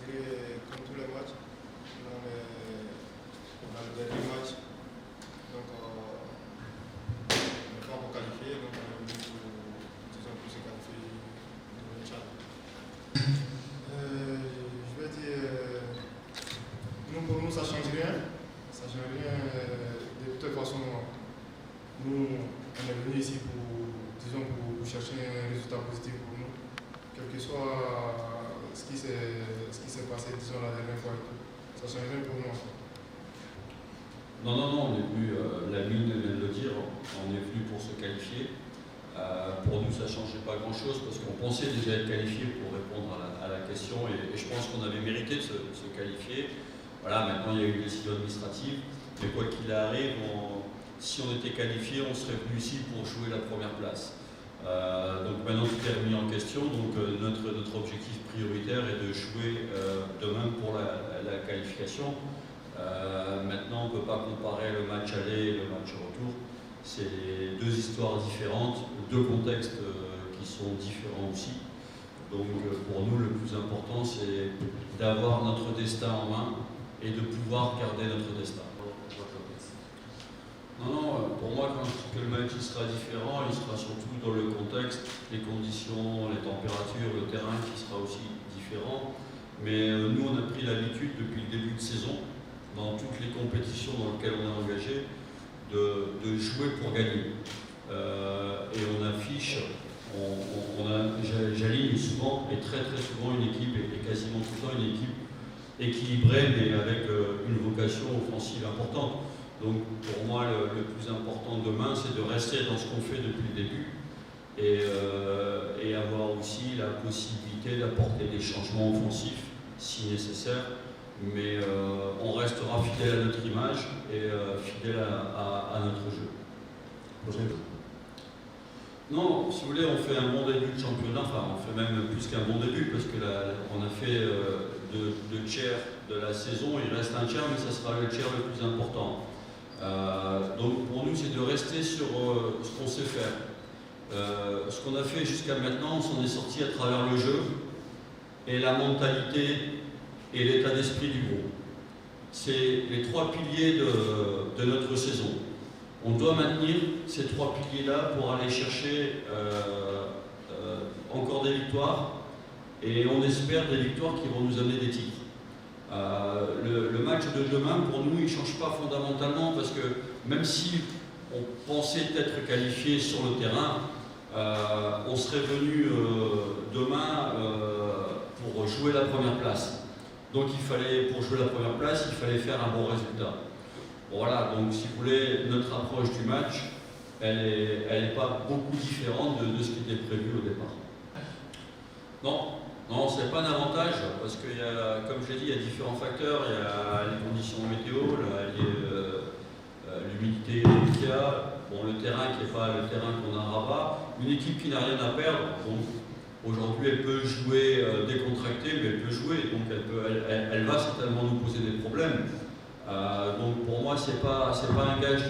comme tous les matchs. Dans le dernier match, donc on n'est pas encore qualifié, donc on est venu pour se qualifier dans le Tchad. Je vais dire, pour nous ça ne change rien. Ça ne change rien. De toute façon, nous on est venu ici pour chercher un résultat positif pour nous, quel que soit ce qui s'est passé la dernière fois et tout. Ça ne change rien pour nous. Non, on est venu, la mine vient de le dire, on est venu pour se qualifier. Pour nous, ça ne changeait pas grand-chose parce qu'on pensait déjà être qualifié pour répondre à la question et je pense qu'on avait mérité de se qualifier. Voilà, maintenant il y a eu une décision administrative, mais quoi qu'il arrive, si on était qualifié, on serait venu ici pour jouer la première place. Donc maintenant tout est remis en question, donc notre objectif prioritaire est de jouer demain pour la qualification. Maintenant on ne peut pas comparer le match aller et le match retour, c'est deux histoires différentes, deux contextes qui sont différents aussi. Donc pour nous le plus important c'est d'avoir notre destin en main et de pouvoir garder notre destin. Non, pour moi, quand je dis que le match il sera différent, il sera surtout dans le contexte, les conditions, les températures, le terrain qui sera aussi différent. Mais nous, on a pris l'habitude depuis le début de saison, dans toutes les compétitions dans lesquelles on est engagé, de jouer pour gagner. Et on affiche, j'aligne souvent, et très souvent une équipe, et quasiment tout le temps une équipe équilibrée, mais avec une vocation offensive importante. Donc pour moi, le plus important demain, c'est de rester dans ce qu'on fait depuis le début et avoir aussi la possibilité d'apporter des changements offensifs si nécessaire. Mais on restera fidèle à notre image et fidèle à notre jeu. Non, si vous voulez, on fait un bon début de championnat, enfin on fait même plus qu'un bon début parce que on a fait deux tiers de la saison, il reste un tiers mais ça sera le tiers le plus important. Donc pour nous c'est de rester sur ce qu'on sait faire. Ce qu'on a fait jusqu'à maintenant, on s'en est sorti à travers le jeu et la mentalité et l'état d'esprit du groupe. C'est les trois piliers de notre saison. On doit maintenir ces trois piliers-là pour aller chercher encore des victoires et on espère des victoires qui vont nous amener des titres. Le match de demain, pour nous, il ne change pas fondamentalement parce que même si on pensait être qualifié sur le terrain, on serait venu demain pour jouer la première place. Donc pour jouer la première place, il fallait faire un bon résultat. Voilà, donc si vous voulez, notre approche du match, elle n'est pas beaucoup différente de ce qui était prévu au départ. Non, ce n'est pas un avantage, parce que, comme je l'ai dit, il y a différents facteurs. Il y a les conditions météo, l'humidité qu'il y a, le terrain qui n'est pas le terrain qu'on a à Rabat. Une équipe qui n'a rien à perdre, donc aujourd'hui elle peut jouer décontractée, mais elle peut jouer, donc elle va certainement nous poser des problèmes. Donc pour moi, ce n'est pas un gage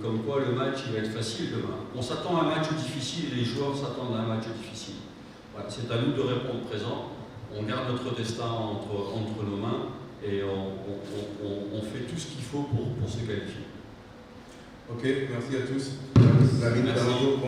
comme quoi le match il va être facile demain. On s'attend à un match difficile et les joueurs s'attendent à un match difficile. Voilà, c'est à nous de répondre présent. On garde notre destin entre nos mains et on fait tout ce qu'il faut pour se qualifier. Ok, merci à tous. Merci.